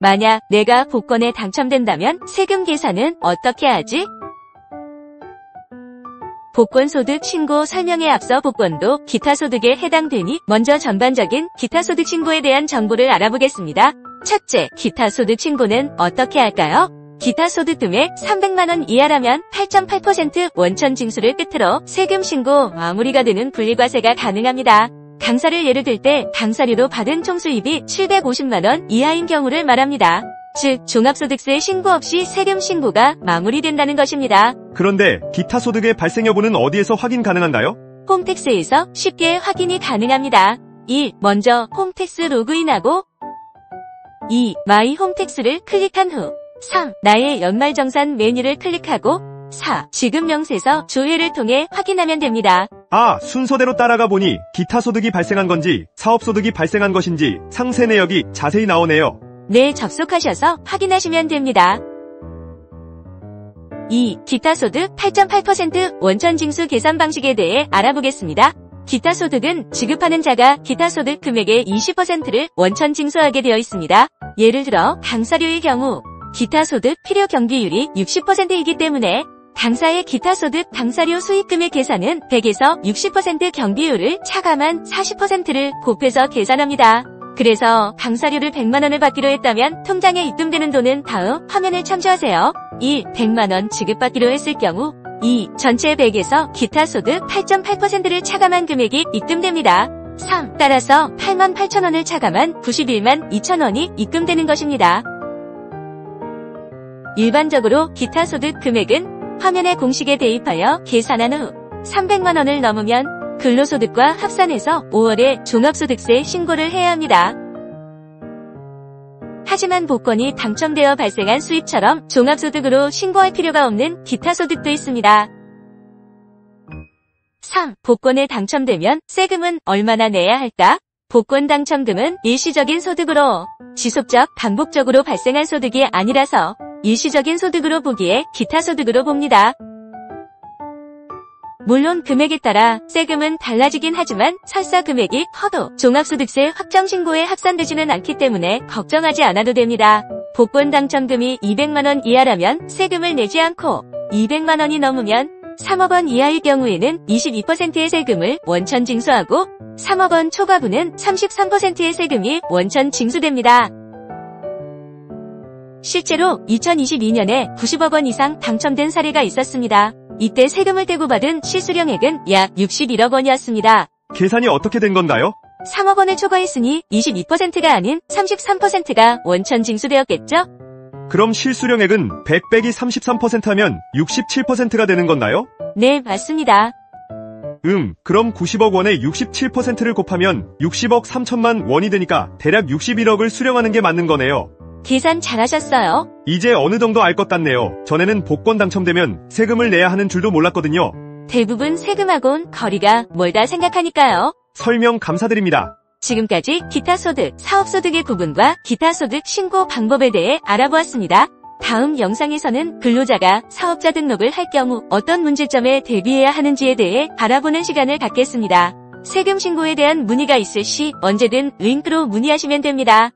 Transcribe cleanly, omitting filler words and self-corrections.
만약 내가 복권에 당첨된다면 세금 계산은 어떻게 하지? 복권소득 신고 설명에 앞서 복권도 기타소득에 해당되니 먼저 전반적인 기타소득 신고에 대한 정보를 알아보겠습니다. 첫째, 기타소득 신고는 어떻게 할까요? 기타소득 금액 300만원 이하라면 8.8% 원천 징수를 끝으로 세금 신고 마무리가 되는 분리과세가 가능합니다. 강사를 예를 들 때 강사료로 받은 총수입이 750만원 이하인 경우를 말합니다. 즉, 종합소득세 신고 없이 세금 신고가 마무리된다는 것입니다. 그런데 기타 소득의 발생 여부는 어디에서 확인 가능한가요? 홈택스에서 쉽게 확인이 가능합니다. 1. 먼저 홈택스 로그인하고 2. 마이 홈택스를 클릭한 후 3. 나의 연말정산 메뉴를 클릭하고 4. 지급 명세서 조회를 통해 확인하면 됩니다. 순서대로 따라가 보니 기타 소득이 발생한 건지 사업소득이 발생한 것인지 상세 내역이 자세히 나오네요. 네, 접속하셔서 확인하시면 됩니다. 2. 기타소득 8.8% 원천징수 계산 방식에 대해 알아보겠습니다. 기타소득은 지급하는 자가 기타소득 금액의 20%를 원천징수하게 되어 있습니다. 예를 들어 강사료의 경우 기타소득 필요 경비율이 60%이기 때문에 강사의 기타소득 강사료 수익금의 계산은 100에서 60% 경비율을 차감한 40%를 곱해서 계산합니다. 그래서 강사료를 100만원을 받기로 했다면 통장에 입금되는 돈은 다음 화면을 참조하세요. 1. 100만원 지급받기로 했을 경우 2. 전체 100에서 기타소득 8.8%를 차감한 금액이 입금됩니다. 3. 따라서 88,000원을 차감한 91만 2천원이 입금되는 것입니다. 일반적으로 기타소득 금액은 화면의 공식에 대입하여 계산한 후 300만원을 넘으면 근로소득과 합산해서 5월에 종합소득세 신고를 해야 합니다. 하지만 복권이 당첨되어 발생한 수입처럼 종합소득으로 신고할 필요가 없는 기타소득도 있습니다. 3. 복권에 당첨되면 세금은 얼마나 내야 할까? 복권 당첨금은 일시적인 소득으로 지속적, 반복적으로 발생한 소득이 아니라서 일시적인 소득으로 보기에 기타소득으로 봅니다. 물론 금액에 따라 세금은 달라지긴 하지만 설사 금액이 커도 종합소득세 확정신고에 합산되지는 않기 때문에 걱정하지 않아도 됩니다. 복권 당첨금이 200만원 이하라면 세금을 내지 않고 200만원이 넘으면 3억원 이하일 경우에는 22%의 세금을 원천 징수하고 3억원 초과분은 33%의 세금이 원천 징수됩니다. 실제로 2022년에 90억원 이상 당첨된 사례가 있었습니다. 이때 세금을 떼고 받은 실수령액은 약 61억 원이었습니다. 계산이 어떻게 된 건가요? 3억 원을 초과했으니 22%가 아닌 33%가 원천 징수되었겠죠? 그럼 실수령액은 100 빼기 33% 하면 67%가 되는 건가요? 네, 맞습니다. 그럼 90억 원에 67%를 곱하면 60억 3천만 원이 되니까 대략 61억을 수령하는 게 맞는 거네요. 계산 잘하셨어요. 이제 어느 정도 알 것 같네요. 전에는 복권 당첨되면 세금을 내야 하는 줄도 몰랐거든요. 대부분 세금하고는 거리가 멀다 생각하니까요. 설명 감사드립니다. 지금까지 기타소득, 사업소득의 구분과 기타소득 신고 방법에 대해 알아보았습니다. 다음 영상에서는 근로자가 사업자 등록을 할 경우 어떤 문제점에 대비해야 하는지에 대해 알아보는 시간을 갖겠습니다. 세금 신고에 대한 문의가 있을 시 언제든 링크로 문의하시면 됩니다.